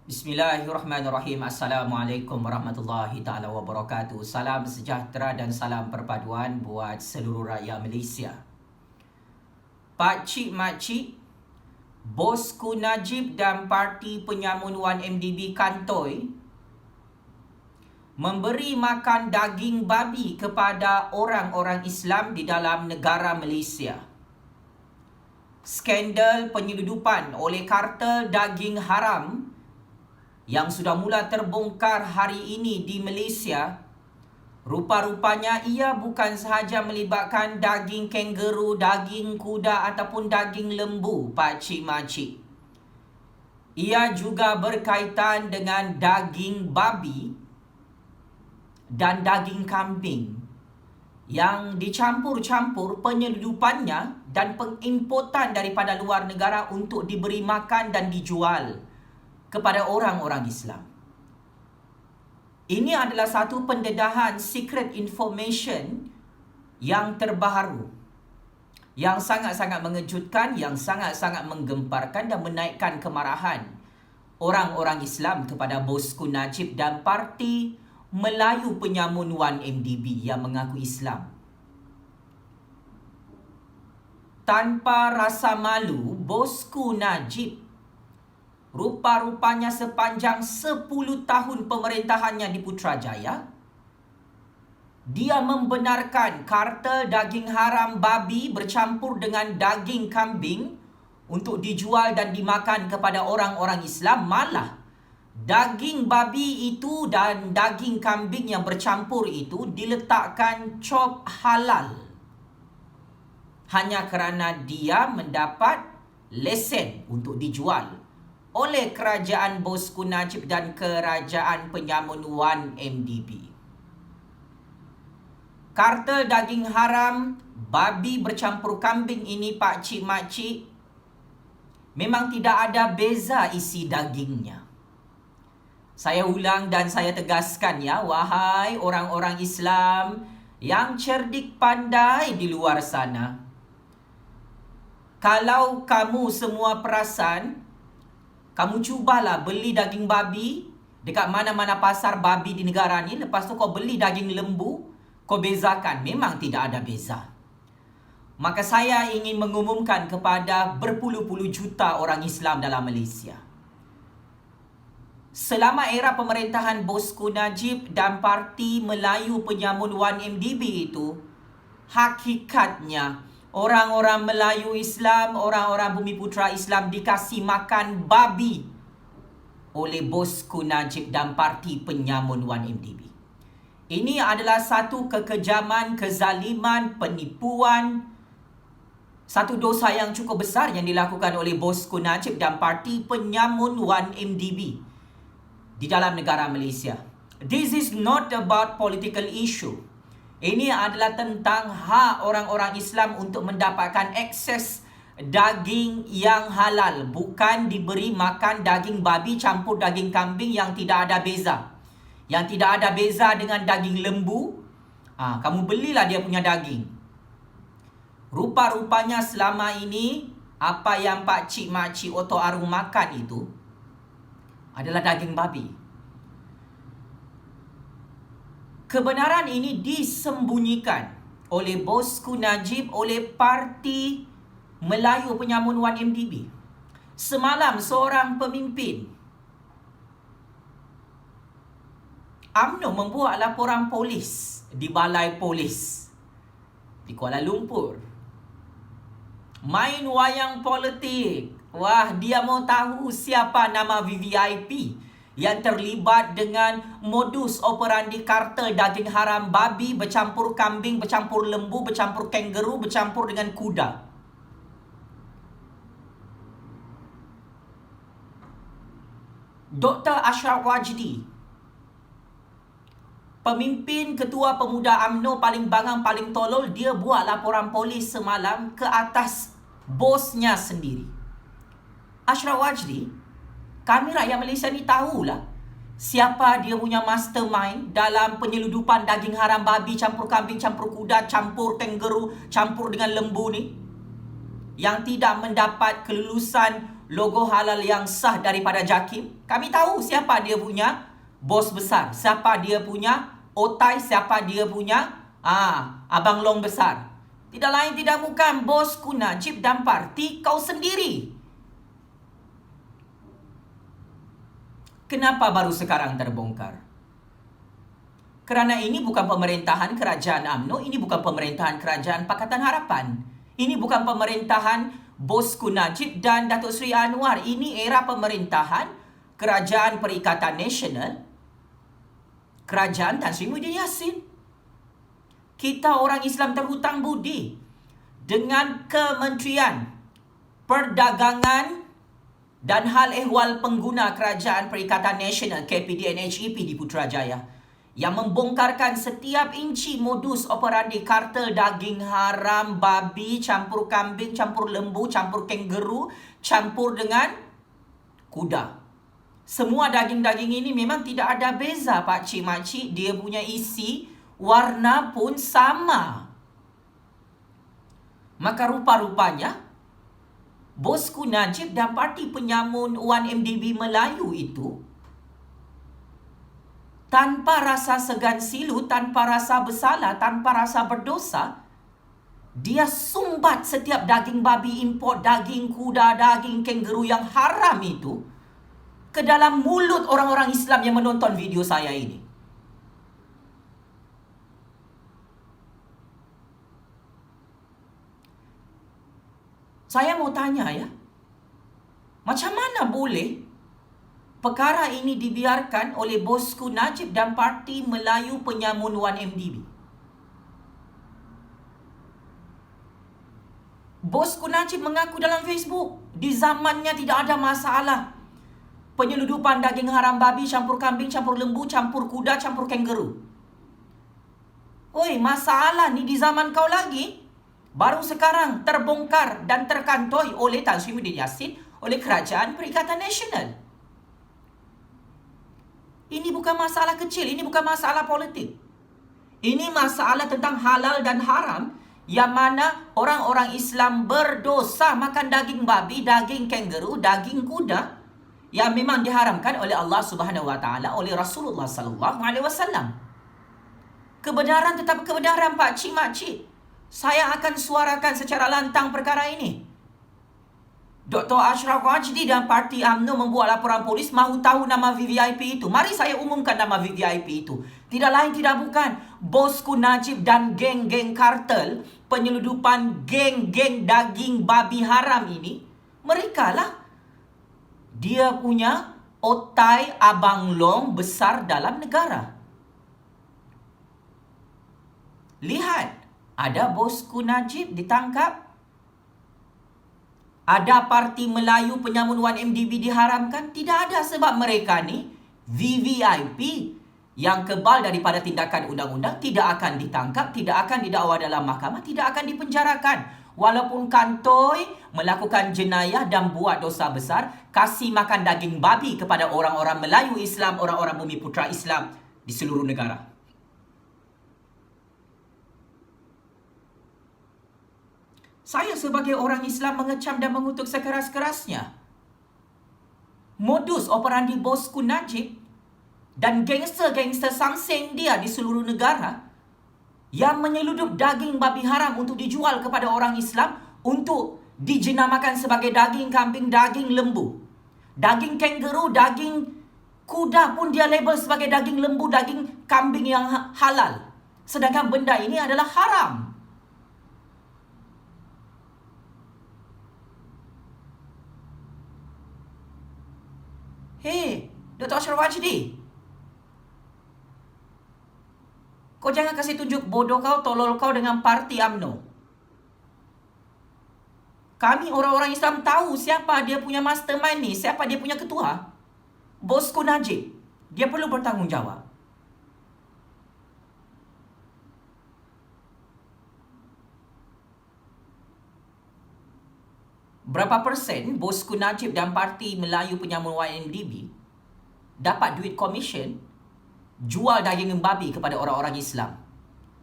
Bismillahirrahmanirrahim. Assalamualaikum warahmatullahi ta'ala wabarakatuh. Salam sejahtera dan salam perpaduan buat seluruh rakyat Malaysia. Pakcik makcik, bosku Najib dan parti penyamun 1MDB kantoi memberi makan daging babi kepada orang-orang Islam di dalam negara Malaysia. Skandal penyeludupan oleh kartel daging haram yang sudah mula terbongkar hari ini di Malaysia, rupa-rupanya ia bukan sahaja melibatkan daging kangaroo, daging kuda ataupun daging lembu, pakcik makcik. Ia juga berkaitan dengan daging babi dan daging kambing yang dicampur-campur penyeludupannya dan pengimportan daripada luar negara untuk diberi makan dan dijual kepada orang-orang Islam. Ini adalah satu pendedahan secret information yang terbaru, yang sangat-sangat mengejutkan, yang sangat-sangat menggemparkan dan menaikkan kemarahan orang-orang Islam kepada bosku Najib dan parti Melayu Penyamun 1MDB yang mengaku Islam. Tanpa rasa malu, bosku Najib rupa-rupanya sepanjang 10 tahun pemerintahannya di Putrajaya, dia membenarkan kartel daging haram babi bercampur dengan daging kambing untuk dijual dan dimakan kepada orang-orang Islam. Malah daging babi itu dan daging kambing yang bercampur itu diletakkan cop halal hanya kerana dia mendapat lesen untuk dijual oleh kerajaan bosku Najib dan kerajaan penyamun 1MDB. Kartel daging haram babi bercampur kambing ini, pakcik makcik, memang tidak ada beza isi dagingnya. Saya ulang dan saya tegaskan ya, wahai orang-orang Islam yang cerdik pandai di luar sana. Kalau kamu semua perasan, kamu cubalah beli daging babi dekat mana-mana pasar babi di negara ni. Lepas tu kau beli daging lembu, kau bezakan. Memang tidak ada beza. Maka saya ingin mengumumkan kepada berpuluh-puluh juta orang Islam dalam Malaysia, selama era pemerintahan bosku Najib dan parti Melayu Penyamun 1MDB itu, hakikatnya orang-orang Melayu Islam, orang-orang Bumiputra Islam dikasih makan babi oleh bosku Najib dan parti penyamun 1MDB. Ini adalah satu kekejaman, kezaliman, penipuan, satu dosa yang cukup besar yang dilakukan oleh bosku Najib dan parti penyamun 1MDB di dalam negara Malaysia. This is not about political issue. Ini adalah tentang hak orang-orang Islam untuk mendapatkan akses daging yang halal, bukan diberi makan daging babi campur daging kambing yang tidak ada beza. Yang tidak ada beza dengan daging lembu, kamu belilah dia punya daging. Rupa-rupanya selama ini apa yang pakcik makcik Oto Arum makan itu adalah daging babi. Kebenaran ini disembunyikan oleh bosku Najib, oleh parti Melayu Penyamun 1MDB. Semalam seorang pemimpin UMNO membuat laporan polis di balai polis di Kuala Lumpur. Main wayang politik. Wah, dia mau tahu siapa nama VVIP yang terlibat dengan modus operandi kartel daging haram babi bercampur kambing, bercampur lembu, bercampur kangaroo, bercampur dengan kuda. Dr. Ashraf Wajdi, pemimpin ketua pemuda UMNO paling bangang, paling tolol, dia buat laporan polis semalam ke atas bosnya sendiri. Ashraf Wajdi, kami rakyat Malaysia ni tahulah siapa dia punya mastermind dalam penyeludupan daging haram babi, campur kambing, campur kuda, campur kangaroo, campur dengan lembu ni, yang tidak mendapat kelulusan logo halal yang sah daripada JAKIM. Kami tahu siapa dia punya bos besar, siapa dia punya otai, siapa dia punya abang long besar. Tidak lain tidak bukan bosku Najib dan parti kau sendiri. Kenapa baru sekarang terbongkar? Kerana ini bukan pemerintahan kerajaan UMNO, ini bukan pemerintahan kerajaan Pakatan Harapan. Ini bukan pemerintahan bosku Najib dan Datuk Seri Anwar. Ini era pemerintahan Kerajaan Perikatan Nasional, Kerajaan Tan Sri Muhyiddin Yassin. Kita orang Islam terhutang budi dengan Kementerian Perdagangan dan Hal Ehwal Pengguna Kerajaan Perikatan Nasional KPDNHEP di Putrajaya yang membongkarkan setiap inci modus operandi kartel daging haram, babi, campur kambing, campur lembu, campur kangaroo, campur dengan kuda. Semua daging-daging ini memang tidak ada beza pakcik makcik, dia punya isi, warna pun sama. Maka rupa-rupanya bosku Najib dan parti penyamun 1MDB Melayu itu tanpa rasa segan silu, tanpa rasa bersalah, tanpa rasa berdosa, dia sumbat setiap daging babi import, daging kuda, daging kangaroo yang haram itu ke dalam mulut orang-orang Islam yang menonton video saya ini. Saya mau tanya ya, macam mana boleh perkara ini dibiarkan oleh bosku Najib dan parti Melayu Penyamun 1MDB? Bosku Najib mengaku dalam Facebook, di zamannya tidak ada masalah penyeludupan daging haram babi, campur kambing, campur lembu, campur kuda, campur kangaroo. Oi, masalah ni di zaman kau lagi. Baru sekarang terbongkar dan terkantoi oleh Tan Sri Muhyiddin Yassin, oleh Kerajaan Perikatan Nasional. Ini bukan masalah kecil, ini bukan masalah politik. Ini masalah tentang halal dan haram, yang mana orang-orang Islam berdosa makan daging babi, daging kangaroo, daging kuda yang memang diharamkan oleh Allah Subhanahu wa taala, oleh Rasulullah sallallahu alaihi wasallam. Kebenaran tetap kebenaran pakcik makcik. Saya akan suarakan secara lantang perkara ini. Dr. Ashraf Rajdi dan parti UMNO membuat laporan polis mahu tahu nama VVIP itu. Mari saya umumkan nama VVIP itu. Tidak lain tidak bukan bosku Najib dan geng-geng kartel penyeludupan geng-geng daging babi haram ini. Mereka lah dia punya otai abang long besar dalam negara. Lihat, ada bosku Najib ditangkap. Ada parti Melayu Penyamun 1MDB diharamkan. Tidak ada, sebab mereka ni VVIP yang kebal daripada tindakan undang-undang, tidak akan ditangkap, tidak akan didakwa dalam mahkamah, tidak akan dipenjarakan. Walaupun kantoi melakukan jenayah dan buat dosa besar, kasih makan daging babi kepada orang-orang Melayu Islam, orang-orang Bumi Putra Islam di seluruh negara. Saya sebagai orang Islam mengecam dan mengutuk sekeras-kerasnya modus operandi bosku Najib dan gangster-gangster samseng dia di seluruh negara yang menyeludup daging babi haram untuk dijual kepada orang Islam, untuk dijenamakan sebagai daging kambing, daging lembu, daging kangaroo, daging kuda pun dia label sebagai daging lembu, daging kambing yang halal, sedangkan benda ini adalah haram. Hei, Dr. Ashraf Rajdi, kau jangan kasih tunjuk bodoh kau, tolol kau dengan parti UMNO. Kami orang-orang Islam tahu siapa dia punya mastermind ni, siapa dia punya ketua. Bosku Najib, dia perlu bertanggungjawab. Berapa persen bosku Najib dan parti Melayu Penyamun 1MDB dapat duit komisen jual daging babi kepada orang-orang Islam?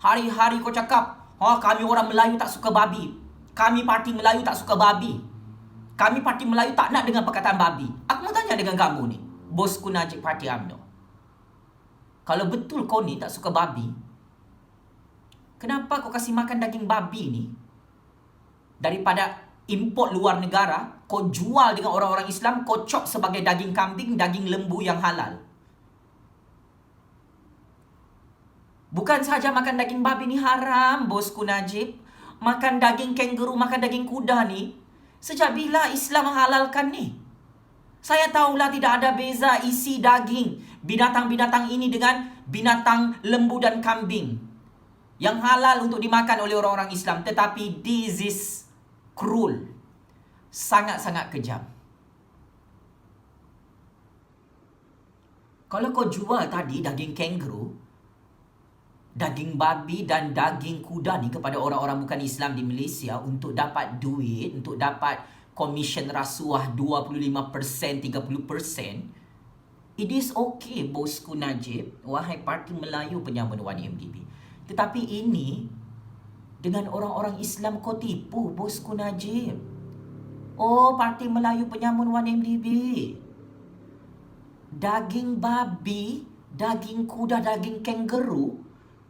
Hari-hari kau cakap, kami orang Melayu tak suka babi, kami parti Melayu tak suka babi. Kami Parti Melayu tak nak dengar perkataan babi. Aku mau tanya dengan kamu ni, bosku Najib Parti UMNO. Kalau betul kau ni tak suka babi, kenapa kau kasih makan daging babi ni daripada import luar negara, kau jual dengan orang-orang Islam, kau chop sebagai daging kambing, daging lembu yang halal. Bukan saja makan daging babi ni haram, bosku Najib. Makan daging kangaroo, makan daging kuda ni, sejak bila Islam menghalalkan ni? Saya tahulah tidak ada beza isi daging binatang-binatang ini dengan binatang lembu dan kambing yang halal untuk dimakan oleh orang-orang Islam. Tetapi this is cruel. Sangat-sangat kejam. Kalau kau jual tadi daging kangaroo, daging babi dan daging kuda ni kepada orang-orang bukan Islam di Malaysia untuk dapat duit, untuk dapat komisen rasuah 25%, 30%, it is okay, bosku Najib, wahai Parti Melayu Penyamun 1MDB. Tetapi ini dengan orang-orang Islam kau tipu, bosku Najib. Oh, Parti Melayu Penyamun 1MDB. Daging babi, daging kuda, daging kangaroo,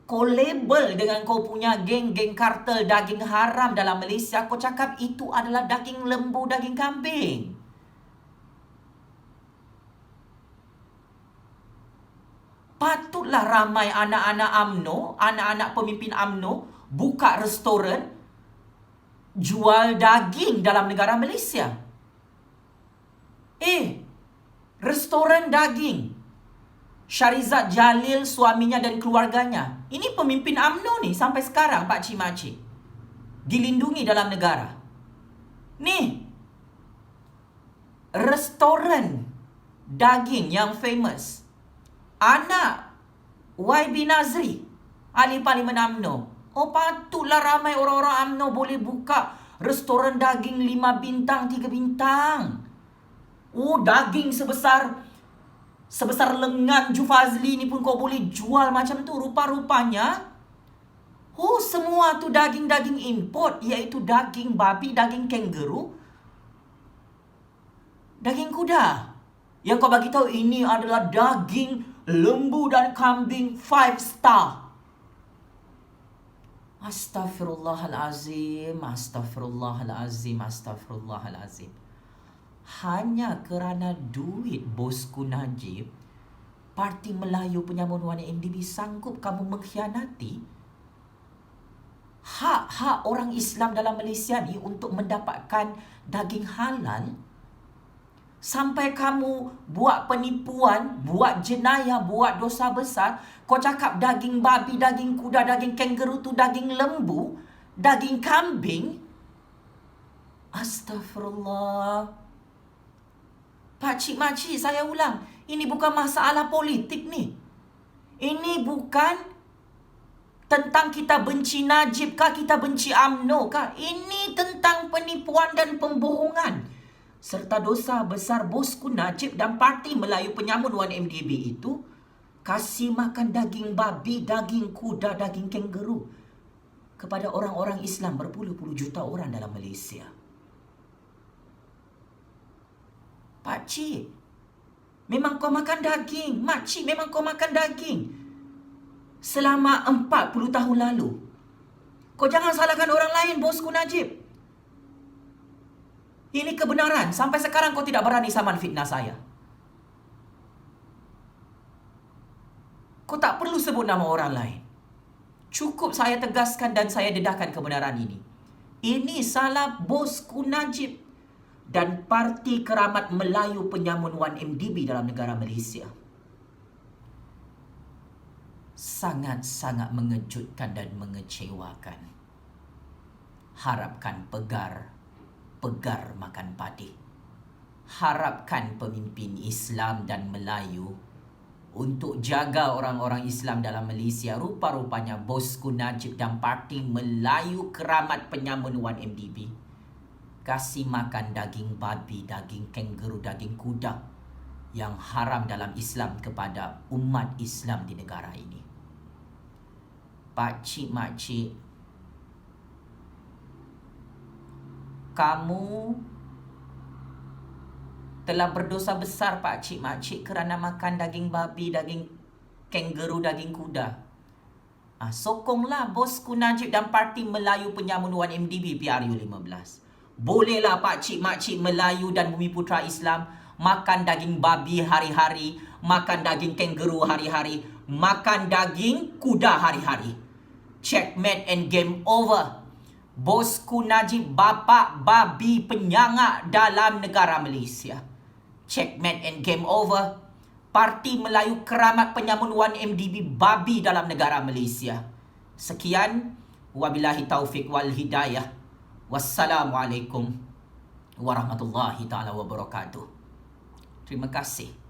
kau label dengan kau punya geng-geng kartel daging haram dalam Malaysia. Kau cakap itu adalah daging lembu, daging kambing. Patutlah ramai anak-anak UMNO, anak-anak pemimpin UMNO buka restoran jual daging dalam negara Malaysia. Restoran daging. Syarizat Jalil, suaminya dan keluarganya. Ini pemimpin UMNO ni sampai sekarang, Pak Cik Makcik. Dilindungi dalam negara. Ni, restoran daging yang famous. Anak YB Nazri, ahli parlimen UMNO. Oh, patutlah ramai orang-orang UMNO boleh buka restoran daging 5 bintang, 3 bintang. Oh, daging sebesar lengan Jufazli ni pun kau boleh jual macam tu. Rupa-rupanya, oh, semua tu daging-daging import, iaitu daging babi, daging kangaroo, daging kuda. Yang kau bagi tahu ini adalah daging lembu dan kambing 5 star. Astaghfirullahalazim, astaghfirullahalazim, astaghfirullahalazim. Hanya kerana duit, bosku Najib, Parti Melayu Penyamun 1MDB sanggup kamu mengkhianati hak-hak orang Islam dalam Malaysia ni untuk mendapatkan daging halal. Sampai kamu buat penipuan, buat jenayah, buat dosa besar. Kau cakap daging babi, daging kuda, daging kangaroo tu daging lembu, daging kambing. Astaghfirullah. Pakcik makcik, saya ulang. Ini bukan masalah politik ni. Ini bukan tentang kita benci Najib kah, kita benci UMNO kah. Ini tentang penipuan dan pembohongan serta dosa besar bosku Najib dan Parti Melayu Penyamun 1MDB itu kasih makan daging babi, daging kuda, daging kangaroo kepada orang-orang Islam berpuluh-puluh juta orang dalam Malaysia. Pakcik, memang kau makan daging. Makcik, memang kau makan daging. Selama 40 tahun lalu. Kau jangan salahkan orang lain, bosku Najib. Ini kebenaran. Sampai sekarang kau tidak berani saman fitnah saya. Kau tak perlu sebut nama orang lain. Cukup saya tegaskan dan saya dedahkan kebenaran ini. Ini salah bosku Najib dan Parti Keramat Melayu Penyamun 1MDB dalam negara Malaysia. Sangat-sangat mengejutkan dan mengecewakan. Harapkan pegar makan padi. Harapkan pemimpin Islam dan Melayu untuk jaga orang-orang Islam dalam Malaysia. Rupa-rupanya bosku Najib dan Parti Melayu Keramat Penyamun 1MDB kasih makan daging babi, daging kangaroo, daging kuda yang haram dalam Islam kepada umat Islam di negara ini. Pakcik makcik, kamu telah berdosa besar Pak Cik Mak Cik kerana makan daging babi, daging kangaroo, daging kuda. Sokonglah bosku Najib dan Parti Melayu Penyamun 1MDB PRU15. Bolehlah Pak Cik Mak Cik Melayu dan Bumiputra Islam makan daging babi hari-hari, makan daging kangaroo hari-hari, makan daging kuda hari-hari. Checkmate and game over. Bosku Najib bapak babi penyangak dalam negara Malaysia. Checkmate and game over. Parti Melayu Keramat Penyamun 1MDB babi dalam negara Malaysia. Sekian, wabillahi taufik wal hidayah. Wassalamualaikum warahmatullahi taala wabarakatuh. Terima kasih.